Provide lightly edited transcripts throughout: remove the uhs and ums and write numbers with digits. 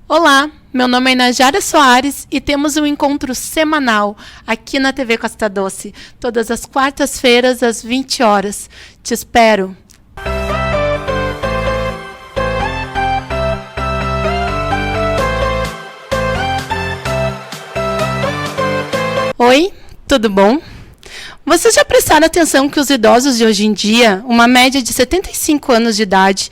Olá, meu nome é Najara Soares e temos um encontro semanal aqui na TV Costa Doce, todas as quartas-feiras às 20 horas. Te espero! Oi, tudo bom? Vocês já prestaram atenção que os idosos de hoje em dia, uma média de 75 anos de idade,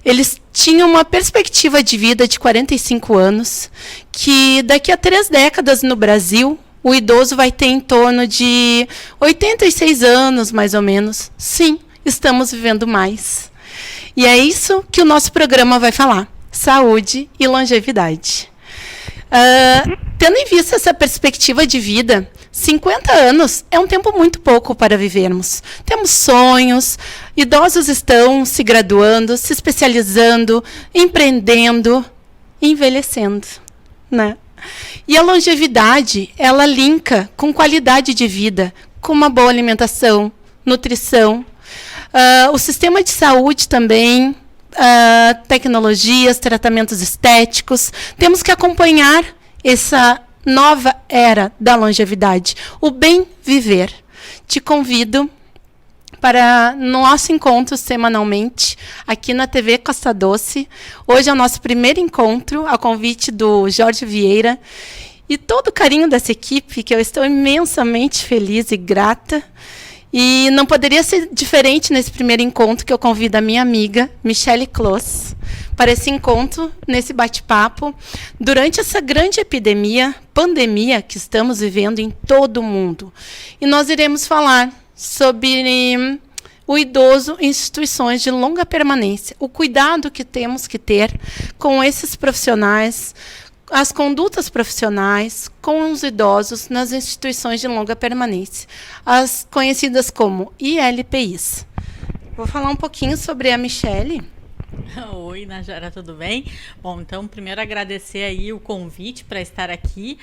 eles tinham uma perspectiva de vida de 45 anos, que daqui a 3 décadas no Brasil, o idoso vai ter em torno de 86 anos, mais ou menos. Sim, estamos vivendo mais. E é isso que o nosso programa vai falar: saúde e longevidade. Tendo em vista essa perspectiva de vida, 50 anos é um tempo muito pouco para vivermos. Temos sonhos, idosos estão se graduando, se especializando, empreendendo, envelhecendo, né? E a longevidade, ela linka com qualidade de vida, com uma boa alimentação, nutrição, o sistema de saúde também, tecnologias, tratamentos estéticos. Temos que acompanhar essa nova era da longevidade, o bem viver. Te convido para nosso encontro semanalmente aqui na TV Costa Doce. Hoje é o nosso primeiro encontro, a convite do Jorge Vieira e todo o carinho dessa equipe, que eu estou imensamente feliz e grata. E não poderia ser diferente nesse primeiro encontro que eu convido a minha amiga, Michele Clos, para esse encontro, nesse bate-papo, durante essa grande pandemia que estamos vivendo em todo o mundo. E nós iremos falar sobre o idoso em instituições de longa permanência, o cuidado que temos que ter com esses profissionais, as condutas profissionais com os idosos nas instituições de longa permanência, as conhecidas como ILPIs. Vou falar um pouquinho sobre a Michele. Oi, Najara, tudo bem? Bom, então, primeiro agradecer aí o convite para estar aqui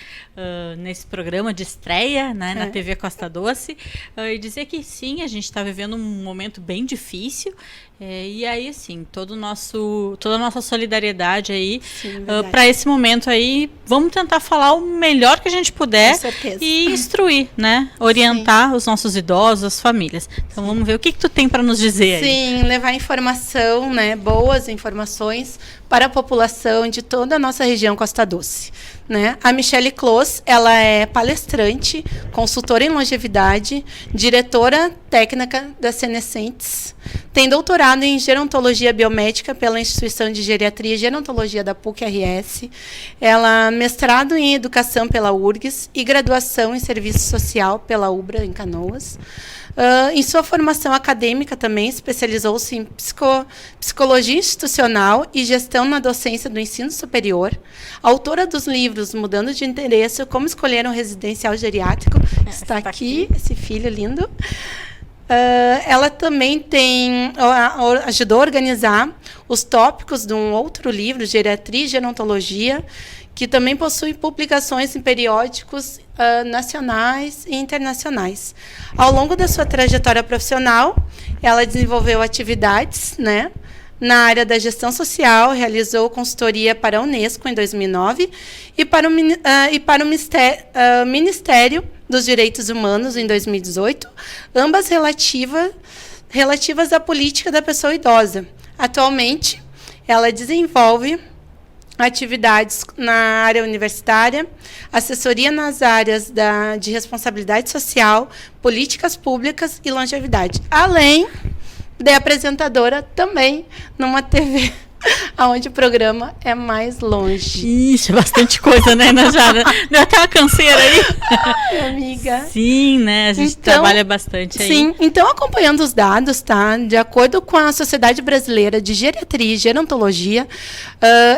nesse programa de estreia, né, na TV Costa Doce, e dizer que sim, a gente está vivendo um momento bem difícil, e aí, assim, toda a nossa solidariedade aí para esse momento aí. Vamos tentar falar o melhor que a gente puder e instruir, né? Orientar os nossos idosos, as famílias. Então, vamos ver o que tu tem para nos dizer aí. Sim, levar informação, né? Boas informações para a população de toda a nossa região Costa Doce, né? A Michele Clos, ela é palestrante, consultora em longevidade, diretora técnica da Senescentes, tem doutorado em gerontologia biomédica pela Instituição de Geriatria e Gerontologia da PUC-RS, ela mestrado em educação pela URGS e graduação em serviço social pela UBRA, em Canoas. Em sua formação acadêmica também especializou-se em psicologia institucional e gestão na docência do ensino superior. Autora dos livros Mudando de Endereço, Como Escolher um Residencial Geriátrico. Está aqui, esse filho lindo. Ela também ajudou a organizar os tópicos de um outro livro, Geriatria e Gerontologia, que também possui publicações em periódicos nacionais e internacionais. Ao longo da sua trajetória profissional, ela desenvolveu atividades, né, na área da gestão social, realizou consultoria para a Unesco em 2009 e para o Ministério dos Direitos Humanos em 2018, ambas relativas à política da pessoa idosa. Atualmente, ela desenvolve atividades na área universitária, assessoria nas áreas de responsabilidade social, políticas públicas e longevidade, além de apresentadora também numa TV onde o programa é mais longe. Ixi, bastante coisa, né, Najara? Deu até uma canseira aí. Ai, amiga. Sim, né? A gente trabalha bastante aí. Sim, então acompanhando os dados, tá? De acordo com a Sociedade Brasileira de Geriatria e Gerontologia,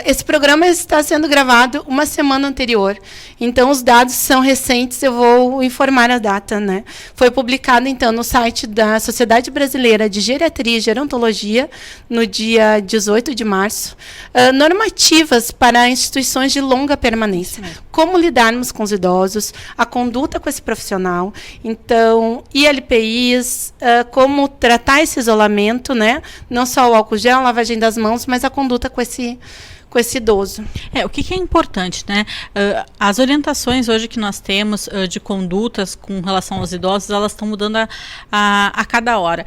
esse programa está sendo gravado uma semana anterior. Então, os dados são recentes, eu vou informar a data, né? Foi publicado, então, no site da Sociedade Brasileira de Geriatria e Gerontologia, no dia 18 de março, normativas para instituições de longa permanência. Como lidarmos com os idosos, a conduta com esse profissional, então, ILPIs, como tratar esse isolamento, né? Não só o álcool gel, a lavagem das mãos, mas a conduta com com esse idoso. O que é importante, né? As orientações hoje que nós temos de condutas com relação aos idosos, elas estão mudando a cada hora.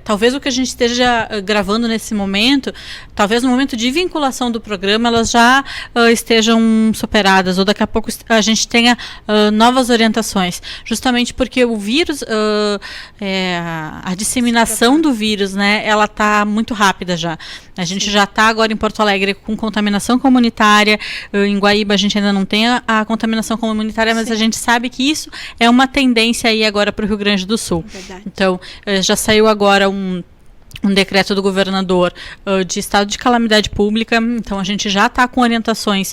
Talvez o que a gente esteja gravando nesse momento, talvez no momento de vinculação do programa, elas já estejam superadas, ou daqui a pouco a gente tenha novas orientações, justamente porque o vírus, a disseminação do vírus, né, ela está muito rápida já. A gente já está agora em Porto Alegre com contaminação comunitária, em Guaíba a gente ainda não tem a contaminação comunitária, mas a gente sabe que isso é uma tendência aí agora para o Rio Grande do Sul. Verdade. Então, já saiu agora um decreto do governador de estado de calamidade pública, então a gente já está com orientações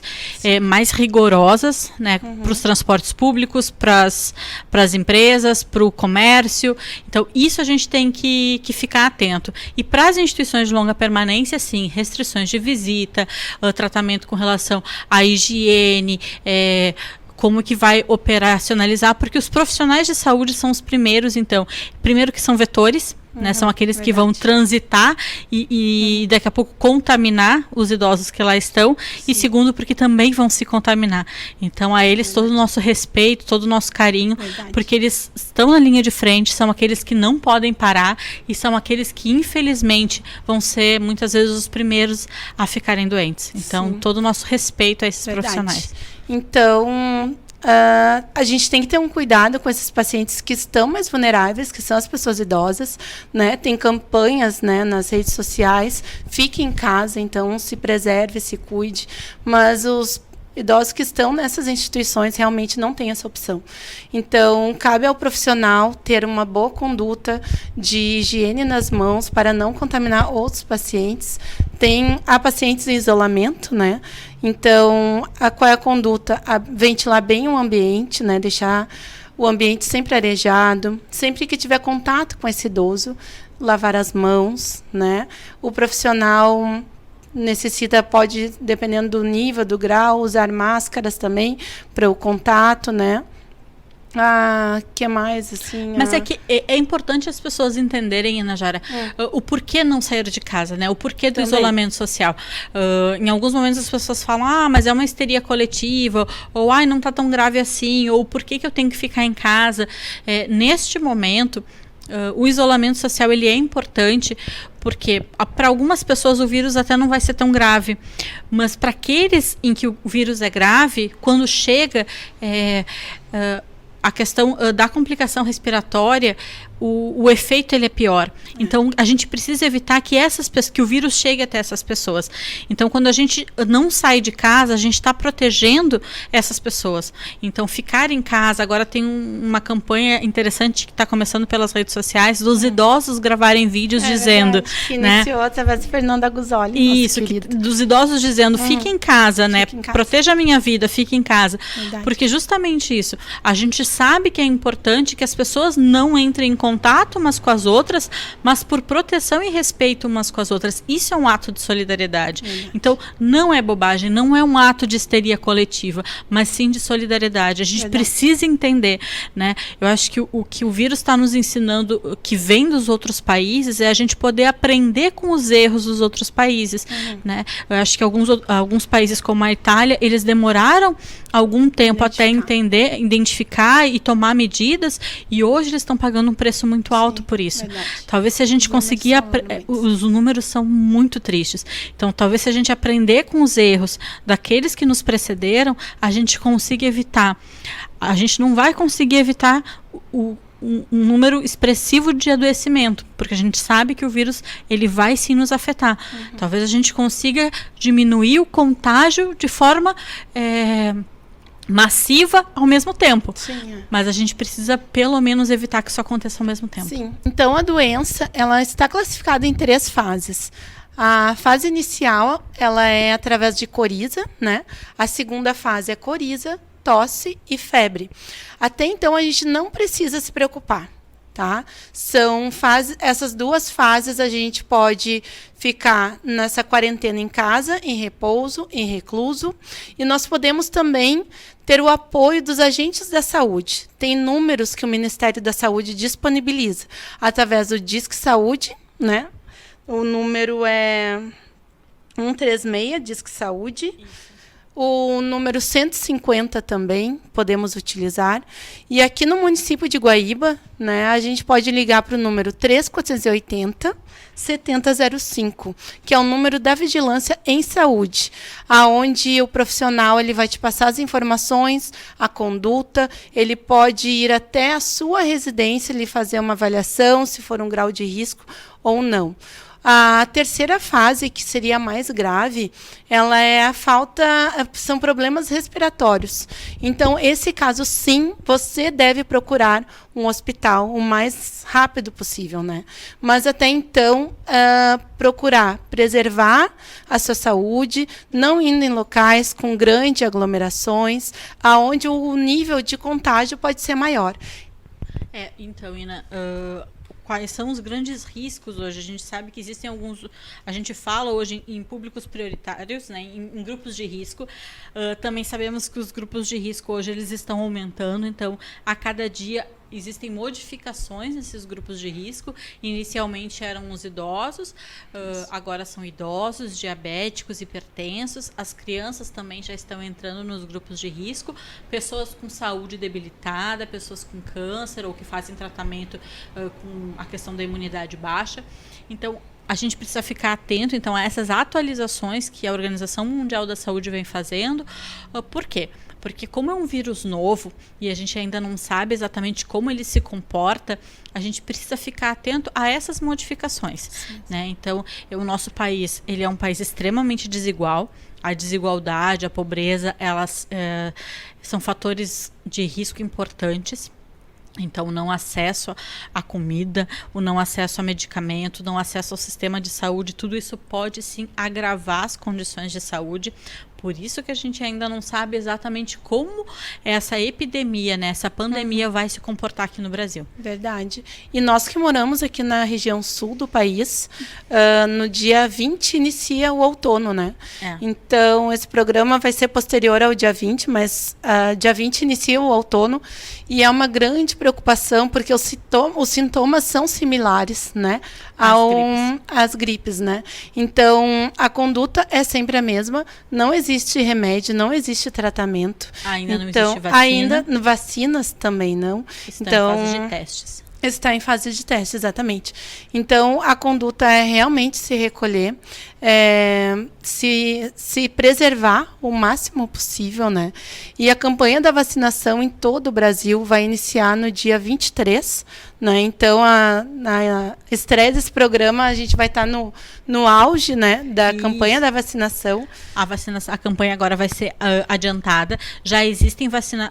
mais rigorosas, né, para os transportes públicos, para as empresas, para o comércio. Então isso a gente tem que ficar atento. E para as instituições de longa permanência, sim, restrições de visita, tratamento com relação à higiene, como que vai operacionalizar, porque os profissionais de saúde são os primeiros, então, primeiro que são vetores, né, são aqueles que vão transitar e daqui a pouco contaminar os idosos que lá estão, e segundo, porque também vão se contaminar. Então, a eles todo o nosso respeito, todo o nosso carinho, porque eles estão na linha de frente, são aqueles que não podem parar e são aqueles que, infelizmente, vão ser, muitas vezes, os primeiros a ficarem doentes. Então, todo o nosso respeito a esses profissionais. Então, a gente tem que ter um cuidado com esses pacientes que estão mais vulneráveis, que são as pessoas idosas, né? Tem campanhas, né, nas redes sociais, fique em casa, então se preserve, se cuide, mas os idosos que estão nessas instituições realmente não têm essa opção. Então, cabe ao profissional ter uma boa conduta de higiene nas mãos para não contaminar outros pacientes. Há pacientes em isolamento, né? Então, qual é a conduta? Ventilar bem o ambiente, né? Deixar o ambiente sempre arejado. Sempre que tiver contato com esse idoso, lavar as mãos, né? O profissional pode, dependendo do nível, do grau, usar máscaras também para o contato, né? Que mais, assim... Mas é que é importante as pessoas entenderem, Ana Jara, o porquê não sair de casa, né? O porquê do isolamento social. Em alguns momentos as pessoas falam, mas é uma histeria coletiva, ou não está tão grave assim, ou por que eu tenho que ficar em casa? Neste momento, o isolamento social ele é importante, porque para algumas pessoas o vírus até não vai ser tão grave, mas para aqueles em que o vírus é grave, quando chega a questão da complicação respiratória, o efeito ele é pior. Então, a gente precisa evitar que o vírus chegue até essas pessoas. Então, quando a gente não sai de casa, a gente está protegendo essas pessoas. Então, ficar em casa, agora tem uma campanha interessante que está começando pelas redes sociais, dos idosos gravarem vídeos dizendo... Que iniciou através de Fernanda Guzoli. Isso, dos idosos dizendo, fique em casa, né? Proteja a minha vida, fique em casa. Verdade. Porque justamente isso, a gente sabe que é importante que as pessoas não entrem em contato umas com as outras, mas por proteção e respeito umas com as outras. Isso é um ato de solidariedade. Então, não é bobagem, não é um ato de histeria coletiva, mas sim de solidariedade. A gente precisa entender, né? Eu acho que o que o vírus está nos ensinando, que vem dos outros países, é a gente poder aprender com os erros dos outros países, né? Eu acho que alguns países como a Itália, eles demoraram algum tempo até identificar e tomar medidas, e hoje eles estão pagando um preço muito alto por isso. Talvez se a gente conseguir... Os números são muito tristes. Então, talvez se a gente aprender com os erros daqueles que nos precederam, a gente consiga evitar. A gente não vai conseguir evitar um número expressivo de adoecimento, porque a gente sabe que o vírus ele vai sim nos afetar. Talvez a gente consiga diminuir o contágio de forma... massiva ao mesmo tempo. Mas a gente precisa pelo menos evitar que isso aconteça ao mesmo tempo. Sim. Então a doença ela está classificada em 3 fases. A fase inicial ela é através de coriza, né? A segunda fase é coriza, tosse e febre. Até então a gente não precisa se preocupar. Tá? São essas 2 fases a gente pode ficar nessa quarentena em casa, em repouso, em recluso, e nós podemos também ter o apoio dos agentes da saúde. Tem números que o Ministério da Saúde disponibiliza através do Disque Saúde, né? O número é 136, Disque Saúde. O número 150 também podemos utilizar. E aqui no município de Guaíba, né, a gente pode ligar para o número 3480 7005, que é o número da Vigilância em Saúde, aonde o profissional ele vai te passar as informações, a conduta, ele pode ir até a sua residência e fazer uma avaliação, se for um grau de risco ou não. A terceira fase, que seria a mais grave, ela é a falta, são problemas respiratórios. Então, esse caso, sim, você deve procurar um hospital o mais rápido possível, né? Mas até então, procurar preservar a sua saúde, não indo em locais com grandes aglomerações, aonde o nível de contágio pode ser maior. Então, Ina, quais são os grandes riscos hoje? A gente sabe que existem alguns... A gente fala hoje em públicos prioritários, né, em grupos de risco. Também sabemos que os grupos de risco hoje eles estão aumentando. Então, a cada dia existem modificações nesses grupos de risco. Inicialmente eram os idosos, agora são idosos, diabéticos, hipertensos. As crianças também já estão entrando nos grupos de risco. Pessoas com saúde debilitada, pessoas com câncer ou que fazem tratamento com a questão da imunidade baixa. Então, a gente precisa ficar atento, então, a essas atualizações que a Organização Mundial da Saúde vem fazendo. Por quê? Porque como é um vírus novo e a gente ainda não sabe exatamente como ele se comporta, a gente precisa ficar atento a essas modificações. Sim. Né? Então, o nosso país ele é um país extremamente desigual. A desigualdade, a pobreza, elas são fatores de risco importantes. Então, o não acesso à comida, o não acesso a medicamento, o não acesso ao sistema de saúde, tudo isso pode sim agravar as condições de saúde. Por isso que a gente ainda não sabe exatamente como essa epidemia, né, essa pandemia vai se comportar aqui no Brasil. Verdade. E nós que moramos aqui na região sul do país, no dia 20 inicia o outono, né? Então, esse programa vai ser posterior ao dia 20, mas dia 20 inicia o outono e é uma grande preocupação porque os sintomas são similares, né, às gripes, né? Então, a conduta é sempre a mesma, não existe remédio, não existe tratamento. Ainda não existe vacina. Ainda vacinas também não. Está em fase de testes. Está em fase de teste, exatamente. Então, a conduta é realmente se recolher, se preservar o máximo possível, né? E a campanha da vacinação em todo o Brasil vai iniciar no dia 23, né? Então, na estreia desse programa, a gente vai estar no auge, né, da campanha da vacinação. A campanha agora vai ser adiantada. Já existem vacinas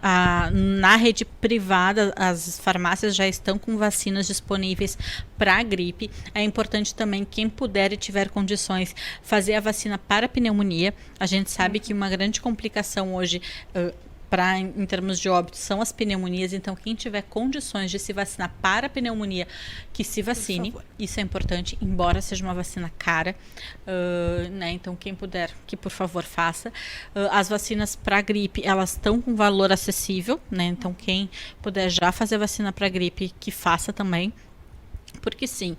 na rede privada, as farmácias já estão com vacinas disponíveis para a gripe. É importante também, quem puder e tiver condições, fazer a vacina para pneumonia. A gente sabe que uma grande complicação hoje em termos de óbito são as pneumonias, então quem tiver condições de se vacinar para a pneumonia, que se vacine, isso é importante, embora seja uma vacina cara, né? Então quem puder, que por favor faça. As vacinas para gripe, elas estão com valor acessível, né? Então quem puder já fazer vacina para gripe, que faça também. Porque sim,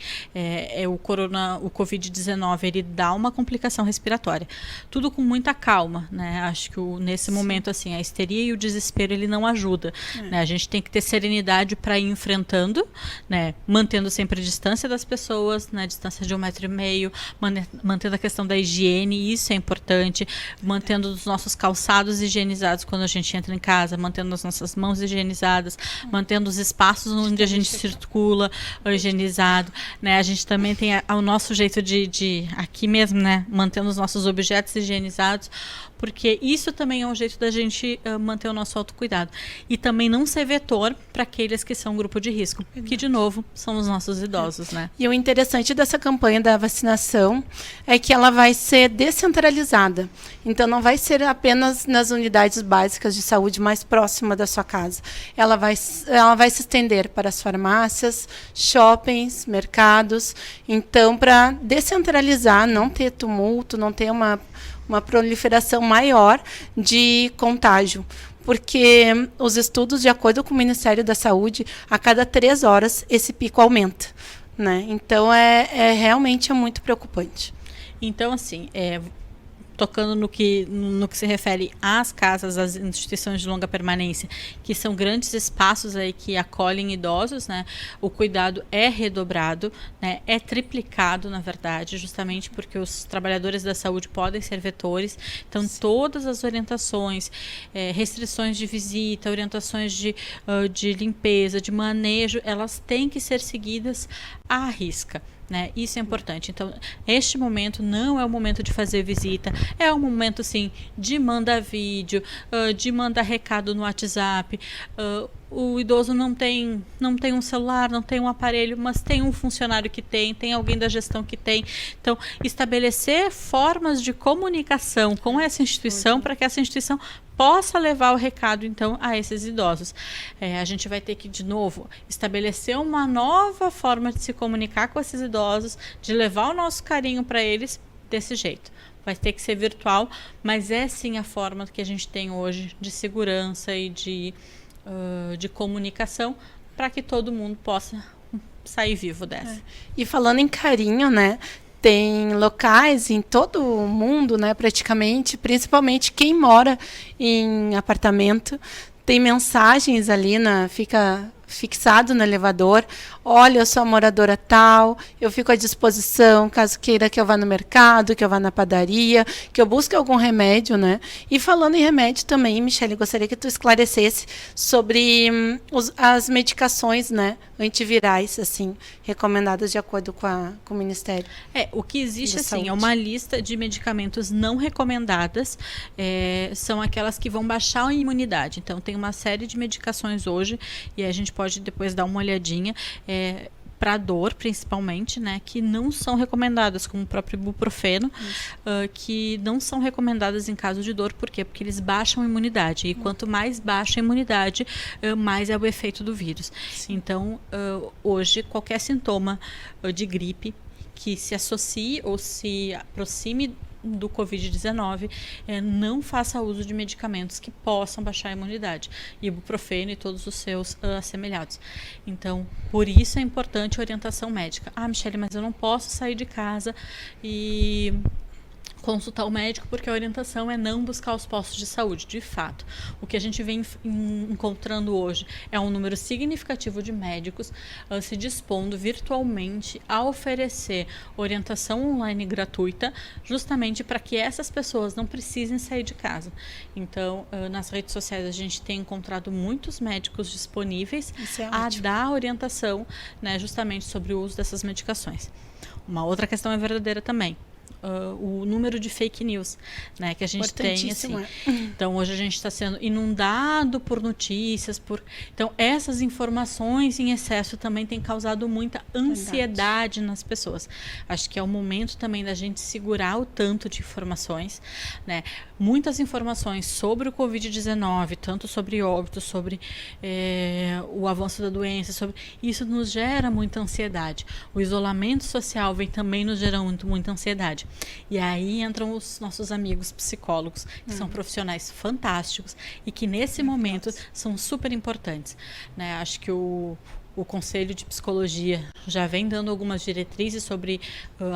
o Covid-19 ele dá uma complicação respiratória. Tudo com muita calma, né? Acho que nesse momento assim, a histeria e o desespero ele não ajuda. Né? A gente tem que ter serenidade para ir enfrentando, né? Mantendo sempre a distância das pessoas, né? Distância de 1,5 metro, mantendo a questão da higiene, isso é importante, mantendo os nossos calçados higienizados quando a gente entra em casa, mantendo as nossas mãos higienizadas, mantendo os espaços onde a gente circula higienizado, né? A gente também tem o nosso jeito de aqui mesmo, né, mantendo os nossos objetos higienizados, porque isso também é um jeito da gente manter o nosso autocuidado. E também não ser vetor para aqueles que são grupo de risco, que de novo são os nossos idosos, né? E o interessante dessa campanha da vacinação é que ela vai ser descentralizada. Então não vai ser apenas nas unidades básicas de saúde mais próxima da sua casa. Ela vai se estender para as farmácias, shoppings, mercados. Então, para descentralizar, não ter tumulto, não ter uma proliferação maior de contágio. Porque os estudos, de acordo com o Ministério da Saúde, a cada 3 horas esse pico aumenta. Né? Então, realmente muito preocupante. Então, assim, tocando no que se refere às casas, às instituições de longa permanência, que são grandes espaços aí que acolhem idosos, né? O cuidado é redobrado, né? É triplicado, na verdade, justamente porque os trabalhadores da saúde podem ser vetores. Então, todas as orientações, restrições de visita, orientações de limpeza, de manejo, elas têm que ser seguidas à risca. Né? Isso é importante. Então, este momento não é o momento de fazer visita, é o momento, sim, de mandar vídeo, de mandar recado no WhatsApp. O idoso não tem um celular, não tem um aparelho, mas tem um funcionário que tem alguém da gestão que tem. Então, estabelecer formas de comunicação com essa instituição para que essa instituição possa levar o recado, então, a esses idosos. A gente vai ter que, de novo, estabelecer uma nova forma de se comunicar com esses idosos, de levar o nosso carinho para eles desse jeito. Vai ter que ser virtual, mas é sim a forma que a gente tem hoje de segurança e de comunicação para que todo mundo possa sair vivo dessa. E falando em carinho, né? Tem locais em todo o mundo, né, praticamente, principalmente quem mora em apartamento, tem mensagens ali, fica fixado no elevador: olha, eu sou a moradora tal, eu fico à disposição caso queira que eu vá no mercado, que eu vá na padaria, que eu busque algum remédio, né? E falando em remédio também, Michele, gostaria que tu esclarecesse sobre as medicações, né, antivirais, assim, recomendadas de acordo com o Ministério. O que existe, assim, é uma lista de medicamentos não recomendadas, são aquelas que vão baixar a imunidade. Então, tem uma série de medicações hoje, e a gente pode depois dar uma olhadinha, para dor, principalmente, né, que não são recomendadas, como o próprio ibuprofeno, que não são recomendadas em caso de dor. Por quê? Porque eles baixam a imunidade, e quanto mais baixa a imunidade, mais é o efeito do vírus. Sim. Então, hoje, qualquer sintoma de gripe que se associe ou se aproxime do Covid-19, não faça uso de medicamentos que possam baixar a imunidade, ibuprofeno e todos os seus assemelhados. Então, por isso é importante a orientação médica. Michele, mas eu não posso sair de casa e consultar o médico porque a orientação é não buscar os postos de saúde. De fato, o que a gente vem encontrando hoje é um número significativo de médicos se dispondo virtualmente a oferecer orientação online gratuita, justamente para que essas pessoas não precisem sair de casa. Então, nas redes sociais a gente tem encontrado muitos médicos disponíveis a dar orientação, né, justamente sobre o uso dessas medicações. Uma outra questão é verdadeira também. O número de fake news, né, que a gente tem, assim. Então, hoje a gente está sendo inundado por notícias, então essas informações em excesso também têm causado muita ansiedade nas pessoas. Acho que é o momento também da gente segurar o tanto de informações, né? Muitas informações sobre o Covid-19, tanto sobre óbitos, sobre o avanço da doença, isso nos gera muita ansiedade. O isolamento social vem também nos gerando muita ansiedade. E aí entram os nossos amigos psicólogos, que são profissionais fantásticos e que nesse momento são super importantes, né? Acho que o Conselho de Psicologia já vem dando algumas diretrizes sobre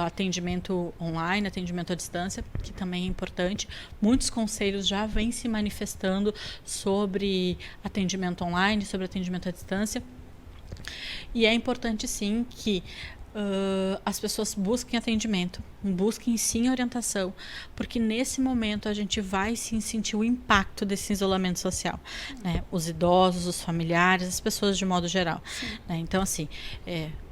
atendimento online, atendimento à distância, que também é importante. Muitos conselhos já vêm se manifestando sobre atendimento online, sobre atendimento à distância. E é importante, sim, que as pessoas busquem atendimento, busquem sim orientação, porque nesse momento a gente vai sim sentir o impacto desse isolamento social, né? Os idosos, os familiares, as pessoas de modo geral, né? Então, assim,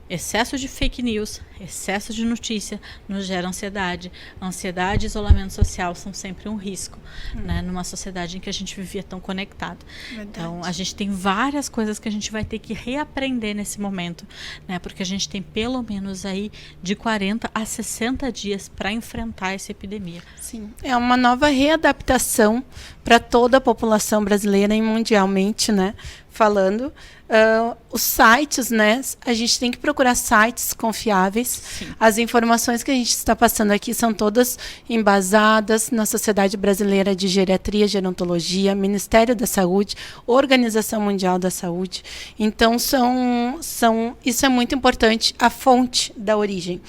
excesso de fake news, excesso de notícia nos gera ansiedade. Ansiedade e isolamento social são sempre um risco, né, numa sociedade em que a gente vivia tão conectado. Verdade. Então, a gente tem várias coisas que a gente vai ter que reaprender nesse momento, né, porque a gente tem pelo menos aí de 40 a 60 dias para enfrentar essa epidemia. Sim, é uma nova readaptação para toda a população brasileira e mundialmente, né, falando. Os sites, né? A gente tem que procurar sites confiáveis. Sim. As informações que a gente está passando aqui são todas embasadas na Sociedade Brasileira de Geriatria e Gerontologia, Ministério da Saúde, Organização Mundial da Saúde. Então, isso é muito importante, a fonte da origem.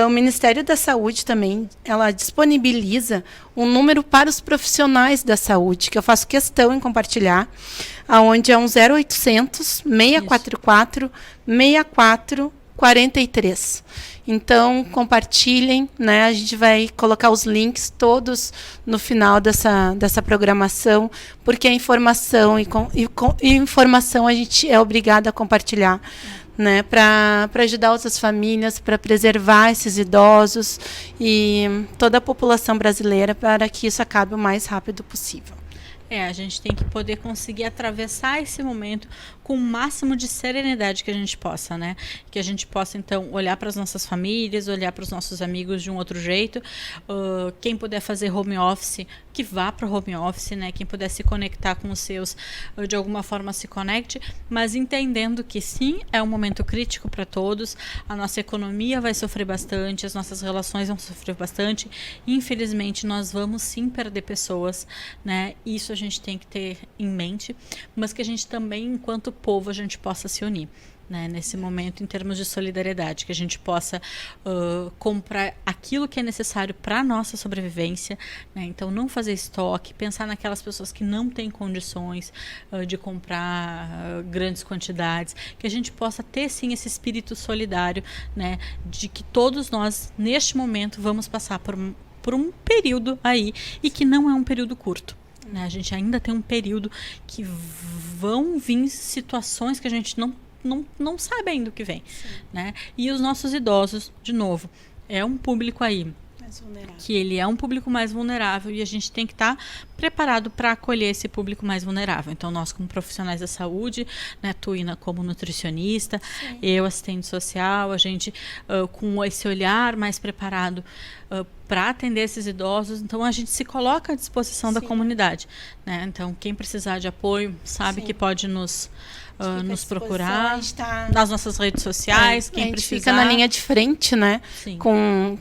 O Ministério da Saúde também, ela disponibiliza um número para os profissionais da saúde, que eu faço questão em compartilhar, aonde é um 0800 644 6443. Então, compartilhem, né? A gente vai colocar os links todos no final dessa programação, porque a informação e informação a gente é obrigado a compartilhar, né? Para ajudar outras famílias, para preservar esses idosos e toda a população brasileira, para que isso acabe o mais rápido possível. A gente tem que poder conseguir atravessar esse momento com o máximo de serenidade que a gente possa, né? Que a gente possa, então, olhar para as nossas famílias, olhar para os nossos amigos de um outro jeito. Quem puder fazer home office, que vá para o home office, né? Quem puder se conectar com os seus, de alguma forma se conecte, mas entendendo que sim, é um momento crítico para todos. A nossa economia vai sofrer bastante, as nossas relações vão sofrer bastante. Infelizmente, nós vamos sim perder pessoas, né? Isso a gente tem que ter em mente, mas que a gente também, enquanto povo, a gente possa se unir, né, nesse momento, em termos de solidariedade, que a gente possa comprar aquilo que é necessário para a nossa sobrevivência, né? Então não fazer estoque, pensar naquelas pessoas que não têm condições de comprar grandes quantidades, que a gente possa ter sim esse espírito solidário, né, de que todos nós neste momento vamos passar por um período aí, e que não é um período curto. A gente ainda tem um período que vão vir situações que a gente não sabe ainda o que vem, né? E os nossos idosos, de novo, é um público aí que ele é um público mais vulnerável, e a gente tem que estar preparado para acolher esse público mais vulnerável. Então, nós, como profissionais da saúde, né, tu, Ina, como nutricionista, eu, assistente social, a gente com esse olhar mais preparado para atender esses idosos, então a gente se coloca à disposição da comunidade, né? Então, quem precisar de apoio sabe que pode nos procurar nas nossas redes sociais. Quem a gente precisar, fica na linha de frente, né? Sim. Com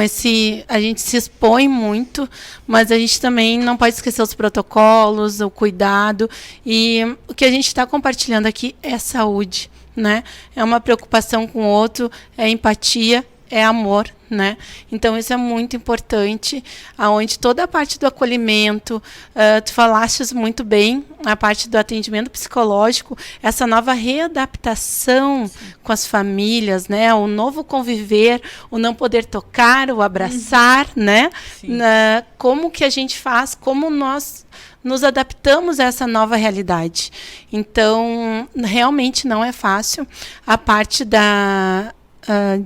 esse, a gente se expõe muito, mas a gente também não pode esquecer os protocolos, o cuidado, e o que a gente está compartilhando aqui é saúde, né? É uma preocupação com o outro, é empatia, é amor, né? Então isso é muito importante, aonde toda a parte do acolhimento, tu falastes muito bem, a parte do atendimento psicológico, essa nova readaptação com as famílias, né? O novo conviver, o não poder tocar, o abraçar, né? Como que a gente faz, como nós nos adaptamos a essa nova realidade. Então, realmente não é fácil. A parte de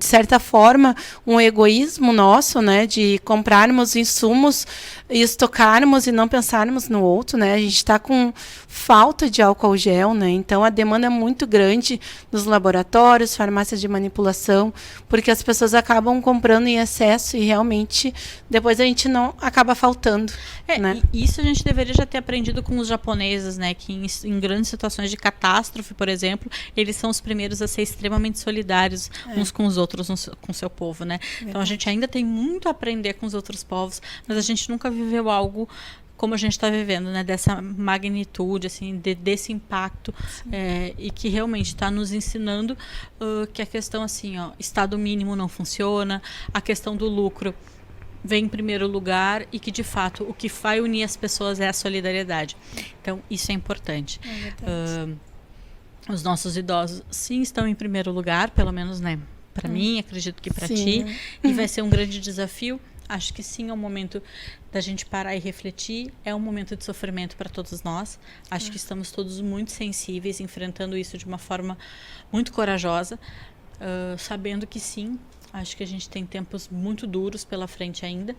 certa forma, um egoísmo nosso, né, de comprarmos insumos e estocarmos e não pensarmos no outro, né? A gente está com falta de álcool gel, né? Então a demanda é muito grande nos laboratórios, farmácias de manipulação, porque as pessoas acabam comprando em excesso e realmente depois a gente não acaba faltando, né? E isso a gente deveria já ter aprendido com os japoneses, né? Que em grandes situações de catástrofe, por exemplo, eles são os primeiros a ser extremamente solidários uns com os outros, com o seu povo, né? Então a gente ainda tem muito a aprender com os outros povos, mas a gente nunca viveu algo como a gente está vivendo, né? Dessa magnitude, assim, desse impacto, e que realmente está nos ensinando que a questão, assim, estado mínimo não funciona, a questão do lucro vem em primeiro lugar, e que de fato o que vai unir as pessoas é a solidariedade. Então isso é importante. Os nossos idosos sim estão em primeiro lugar, pelo menos, né, para mim, acredito que para ti, e vai ser um grande desafio. Acho que sim, é um momento da gente parar e refletir, é um momento de sofrimento para todos nós. Acho que estamos todos muito sensíveis, enfrentando isso de uma forma muito corajosa, sabendo que sim, acho que a gente tem tempos muito duros pela frente ainda,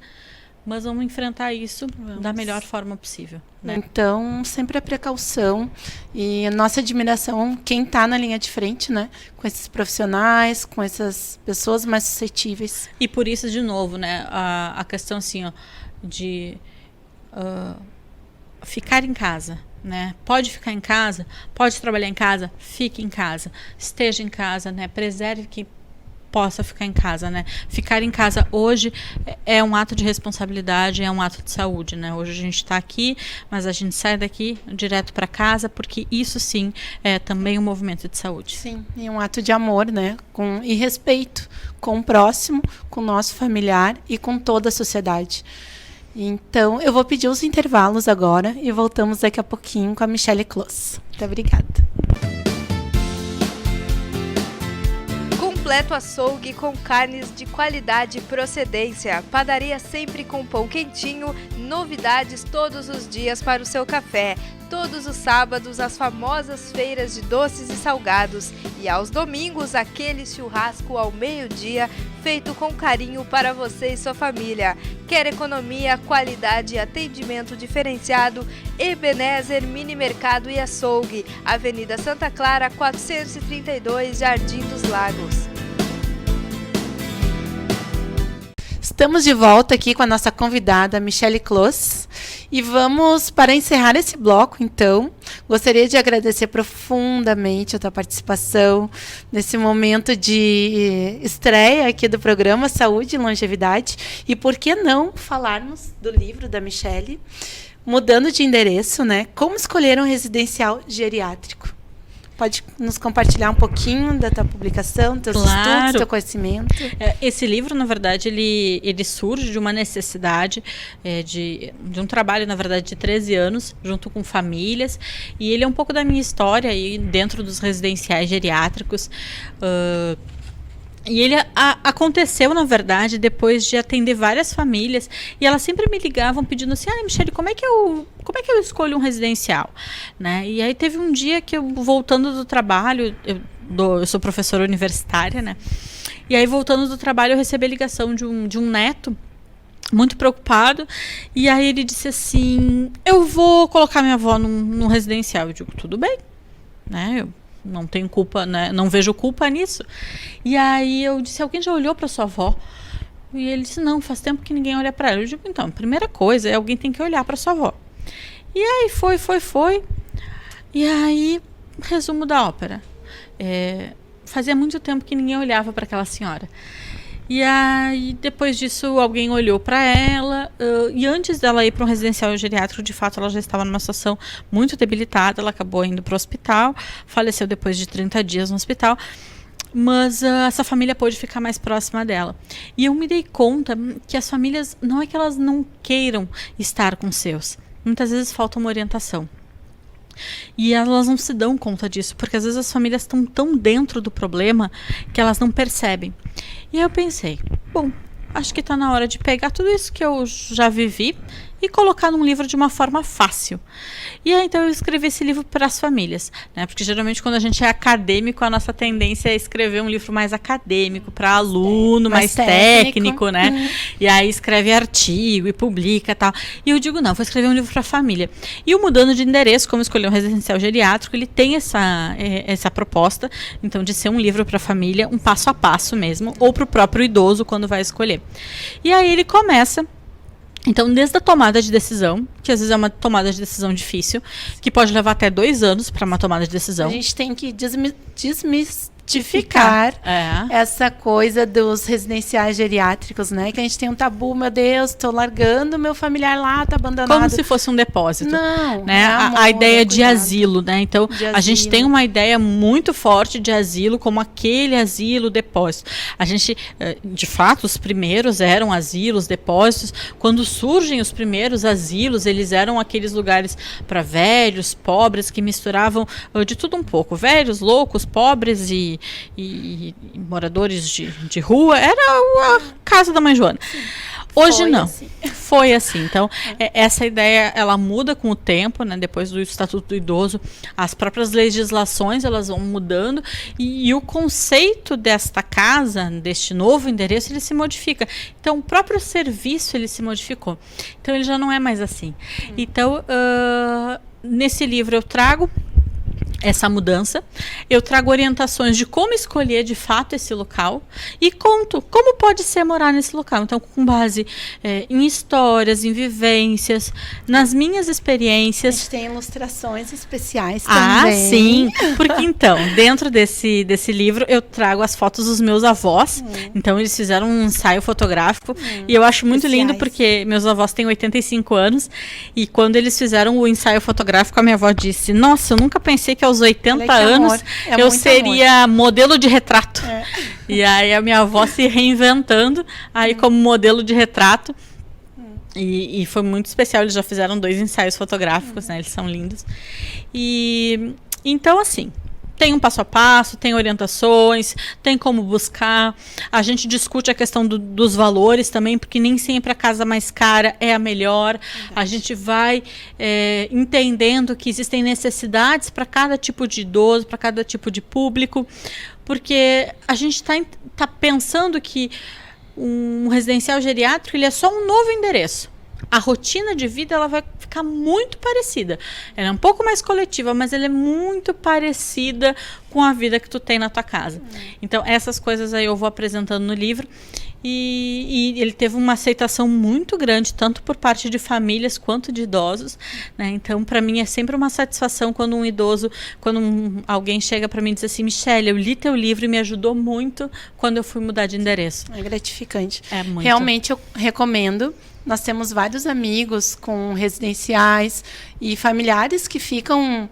mas vamos enfrentar isso da melhor forma possível, né? Então, sempre a precaução e a nossa admiração, quem está na linha de frente, né? Com esses profissionais, com essas pessoas mais suscetíveis. E por isso, de novo, né? A questão, assim, de ficar em casa, né? Pode ficar em casa, pode trabalhar em casa, fique em casa, esteja em casa, né? Preserve possa ficar em casa, né? Ficar em casa hoje é um ato de responsabilidade, é um ato de saúde, né? Hoje a gente está aqui, mas a gente sai daqui direto para casa, porque isso sim é também um movimento de saúde. Sim, e um ato de amor, né? E respeito com o próximo, com o nosso familiar e com toda a sociedade. Então, eu vou pedir os intervalos agora e voltamos daqui a pouquinho com a Michele Close. Muito obrigada. Completo açougue com carnes de qualidade e procedência. Padaria sempre com pão quentinho, novidades todos os dias para o seu café. Todos os sábados, as famosas feiras de doces e salgados. E aos domingos, aquele churrasco ao meio-dia, feito com carinho para você e sua família. Quer economia, qualidade e atendimento diferenciado? Ebenezer Mini Mercado e Açougue, Avenida Santa Clara, 432, Jardim dos Lagos. Estamos de volta aqui com a nossa convidada, Michele Close. E vamos, para encerrar esse bloco, então, gostaria de agradecer profundamente a tua participação nesse momento de estreia aqui do programa Saúde e Longevidade. E por que não falarmos do livro da Michele, Mudando de Endereço, né? Como escolher um residencial geriátrico. Pode nos compartilhar um pouquinho da tua publicação, teus estudos, teu conhecimento? Esse livro, na verdade, ele surge de uma necessidade de um trabalho, na verdade, de 13 anos, junto com famílias. E ele é um pouco da minha história aí dentro dos residenciais geriátricos. E ele aconteceu, na verdade, depois de atender várias famílias, e elas sempre me ligavam pedindo assim, Michele, como é que eu escolho um residencial? Né? E aí teve um dia que eu, voltando do trabalho, eu sou professora universitária, né? E aí voltando do trabalho eu recebi a ligação de um neto, muito preocupado, e aí ele disse assim, eu vou colocar minha avó num residencial. Eu digo, tudo bem, né? Eu não tenho culpa, né? Não vejo culpa nisso. E aí eu disse, alguém já olhou para sua avó? E ele disse, não, faz tempo que ninguém olha para ela. Eu digo, então, a primeira coisa é alguém tem que olhar para sua avó. E aí foi. E aí, resumo da ópera. Fazia muito tempo que ninguém olhava para aquela senhora. E aí, depois disso, alguém olhou para ela, e antes dela ir para um residencial geriátrico, de fato, ela já estava numa situação muito debilitada, ela acabou indo para o hospital, faleceu depois de 30 dias no hospital, mas essa família pôde ficar mais próxima dela. E eu me dei conta que as famílias, não é que elas não queiram estar com seus, muitas vezes falta uma orientação. E elas não se dão conta disso, porque às vezes as famílias estão tão dentro do problema que elas não percebem. E aí eu pensei, bom, acho que está na hora de pegar tudo isso que eu já vivi e colocar num livro de uma forma fácil. E aí, então, eu escrevi esse livro para as famílias, né? Porque geralmente quando a gente é acadêmico, a nossa tendência é escrever um livro mais acadêmico, para aluno, mais técnico, né? E aí escreve artigo e publica e tal. E eu digo, não, vou escrever um livro para a família. E o Mudando de Endereço, como escolher um residencial geriátrico, ele tem essa proposta, então, de ser um livro para a família, um passo a passo mesmo, ou para o próprio idoso quando vai escolher. E aí ele começa. Então, desde a tomada de decisão, que às vezes é uma tomada de decisão difícil, que pode levar até 2 anos para uma tomada de decisão. A gente tem que desmistificar essa coisa dos residenciais geriátricos, né? Que a gente tem um tabu, meu Deus, estou largando meu familiar lá, tá abandonado. Como se fosse um depósito. Não, né? A ideia de asilo, né? Então, a gente tem uma ideia muito forte de asilo como aquele asilo, depósito. A gente, de fato, os primeiros eram asilos, depósitos. Quando surgem os primeiros asilos, eles eram aqueles lugares para velhos, pobres, que misturavam de tudo um pouco. Velhos, loucos, pobres e moradores de rua. Era a casa da mãe Joana. Hoje não. Foi assim. Então, essa ideia, ela muda com o tempo, né? Depois do Estatuto do Idoso, as próprias legislações, elas vão mudando e o conceito desta casa, deste novo endereço, ele se modifica. Então, o próprio serviço, ele se modificou. Então, ele já não é mais assim. Então, nesse livro eu trago essa mudança. Eu trago orientações de como escolher de fato esse local e conto como pode ser morar nesse local. Então, com base em histórias, em vivências, nas minhas A experiências. gente tem ilustrações especiais também. Ah, sim. Porque então, dentro desse livro, eu trago as fotos dos meus avós. Então, eles fizeram um ensaio fotográfico. E eu acho muito lindo porque meus avós têm 85 anos. E quando eles fizeram o ensaio fotográfico, a minha avó disse: nossa, eu nunca pensei que aos 80 anos eu seria modelo de retrato. E aí a minha avó se reinventando aí como modelo de retrato. E foi muito especial. Eles já fizeram 2 ensaios fotográficos, né? Eles são lindos. E então, assim, tem um passo a passo, tem orientações, tem como buscar. A gente discute a questão dos valores também, porque nem sempre a casa mais cara é a melhor. Verdade. A gente vai entendendo que existem necessidades para cada tipo de idoso, para cada tipo de público, porque a gente está pensando que um residencial geriátrico ele é só um novo endereço. A rotina de vida ela vai ficar muito parecida. Ela é um pouco mais coletiva, mas ela é muito parecida com a vida que tu tem na tua casa. Então, essas coisas aí eu vou apresentando no livro. E ele teve uma aceitação muito grande, tanto por parte de famílias quanto de idosos, né? Então, para mim, é sempre uma satisfação quando um idoso, alguém chega para mim e diz assim: Michele, eu li teu livro e me ajudou muito quando eu fui mudar de endereço. É gratificante. É muito. Realmente, eu recomendo. Nós temos vários amigos com residenciais e familiares que ficam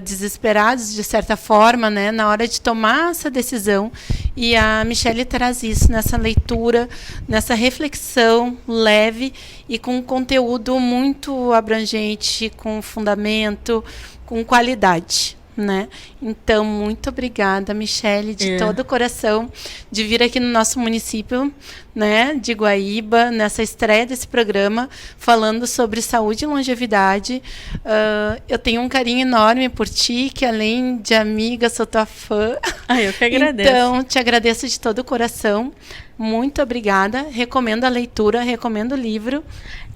desesperados, de certa forma, né, na hora de tomar essa decisão. E a Michele traz isso nessa leitura, nessa reflexão leve e com conteúdo muito abrangente, com fundamento, com qualidade. Né? Então, muito obrigada, Michele, de todo o coração, de vir aqui no nosso município, né, de Guaíba, nessa estreia desse programa, falando sobre saúde e longevidade. Eu tenho um carinho enorme por ti, que além de amiga, sou tua fã. Eu que agradeço. Então, te agradeço de todo o coração. Muito obrigada. Recomendo a leitura, recomendo o livro.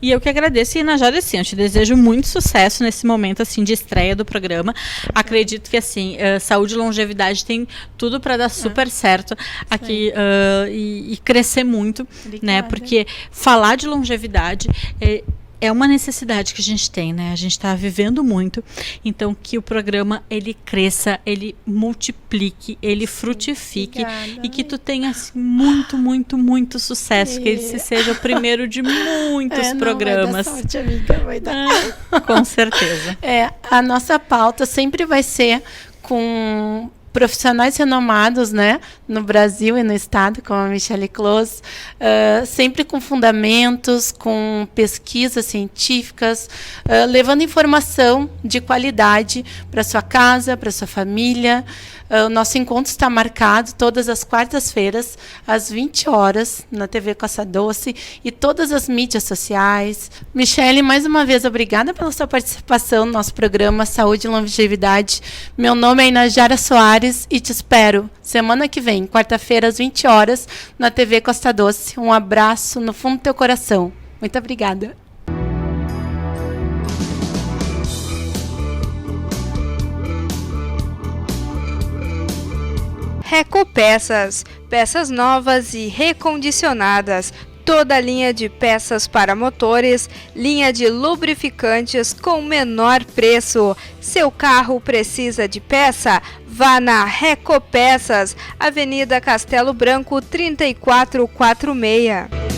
E eu que agradeço, e Inajara, assim, eu te desejo muito sucesso nesse momento, assim, de estreia do programa. Acredito que, assim, saúde e longevidade tem tudo para dar super certo aqui e crescer muito, né? Porque falar de longevidade é uma necessidade que a gente tem, né? A gente está vivendo muito, então que o programa ele cresça, ele multiplique, ele frutifique. Obrigada. E que tu tenha assim, muito, muito, muito sucesso, que esse seja o primeiro de muitos programas. Vai dar sorte, amiga, vai dar. Com certeza. A nossa pauta sempre vai ser com profissionais renomados, né, no Brasil e no estado, como a Michele Close, sempre com fundamentos, com pesquisas científicas, levando informação de qualidade para sua casa, para sua família. O nosso encontro está marcado todas as quartas-feiras, às 20 horas, na TV Costa Doce e todas as mídias sociais. Michele, mais uma vez, obrigada pela sua participação no nosso programa Saúde e Longevidade. Meu nome é Inajara Soares e te espero semana que vem, quarta-feira, às 20 horas, na TV Costa Doce. Um abraço no fundo do teu coração. Muito obrigada. Recopeças, peças novas e recondicionadas, toda a linha de peças para motores, linha de lubrificantes com menor preço. Seu carro precisa de peça? Vá na Recopeças, Avenida Castelo Branco 3446.